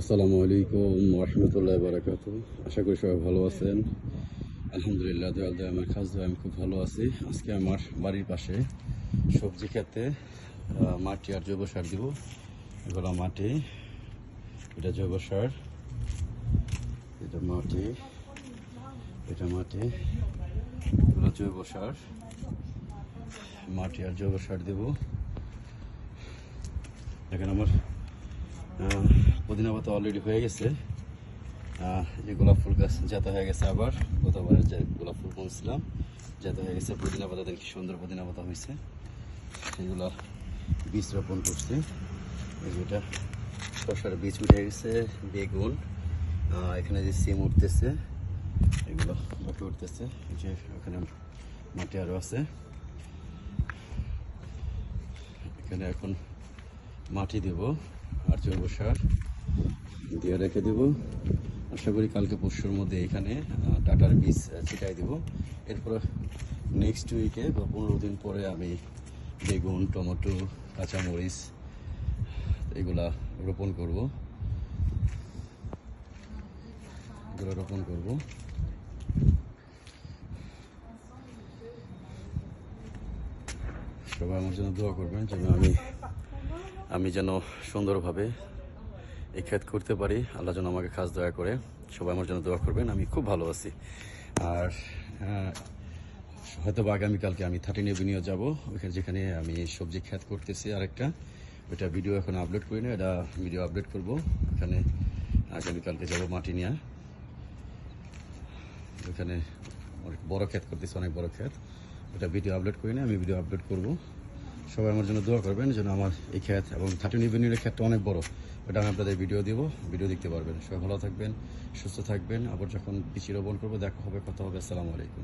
আসসালামু আলাইকুম রহমতুল্লাহ বারাকাতু। আশা করি সবাই ভালো আছেন। আলহামদুলিল্লাহ, দয়াল আমার খাস দোয়া আমি খুব ভালো আছি। আজকে আমার বাড়ির পাশে সবজি খেতে মাটি আর জৈব সার দিব। এগুলো মাটি, এটা জৈব সার, এটা মাটি, এটা মাটি, এগুলো জৈব সার, মাটি আর জৈব সার দেব। এখানে আমার পুদিনা পাতা অলরেডি হয়ে গেছে। এই গোলাপ ফুল গাছ জাত হয়ে গেছে, আবার গতবারে যে গোলাপ ফুল বলছিলাম জাত হয়ে গেছে। পুদিনা পাতা দেখি সুন্দর পুদিনা পাতা হয়েছে, এগুলো বীজ রোপণ করছি। যেটা শসার বীজ উঠে গেছে, বেগুন, এখানে যে সিম উঠতেছে, এগুলো বাকি উঠতেছে। যে ওখানে মাটি আরও আছে, এখানে এখন মাটি দেব আর জৈব সার দিয়ে রেখে দেব। আশা করি কালকে পরশুর মধ্যে এখানে ডাটার বীজ ছিটাই দেব। এরপর নেক্সট উইকে বা 15 দিন পরে আমি বেগুন, টমেটো, কাঁচামরিচ এগুলা রোপণ করব। সবাই আমার জন্য দোয়া করবেন যেন আমি যেন সুন্দরভাবে এই ক্ষেত করতে পারি। আল্লাহ যেন আমাকে খাস দয়া করে। সবাই আমার জন্য দোয়া করবেন। আমি খুব ভালো আছি। আর হয়তো বা আগামীকালকে আমি 13 এভিনিউ যাবো, ওইখানে যেখানে আমি সবজি ক্ষেত করতেছি আরেকটা, ওইটা ভিডিও এখন আপলোড করি না, এটা ভিডিও আপলোড করব। ওখানে আগামীকালকে যাবো মাটি নিয়ে। ওখানে অনেক বড় ক্ষেত করতেছি, অনেক বড় ক্ষেত, ওটা ভিডিও আপলোড করি না, আমি ভিডিও আপলোড করব। সবাই আমার জন্য দোয়া করবেন যেন আমার এই ক্ষেত এবং 13 এভিনিউর ক্ষেতটা অনেক বড়, ওটা আমি আপনাদের ভিডিও দিব, ভিডিও দেখতে পারবেন। সবাই ভালো থাকবেন, সুস্থ থাকবেন। আবার যখন বীজ রোপণ করবো দেখা হবে, কথা হবে। আসসালামু আলাইকুম।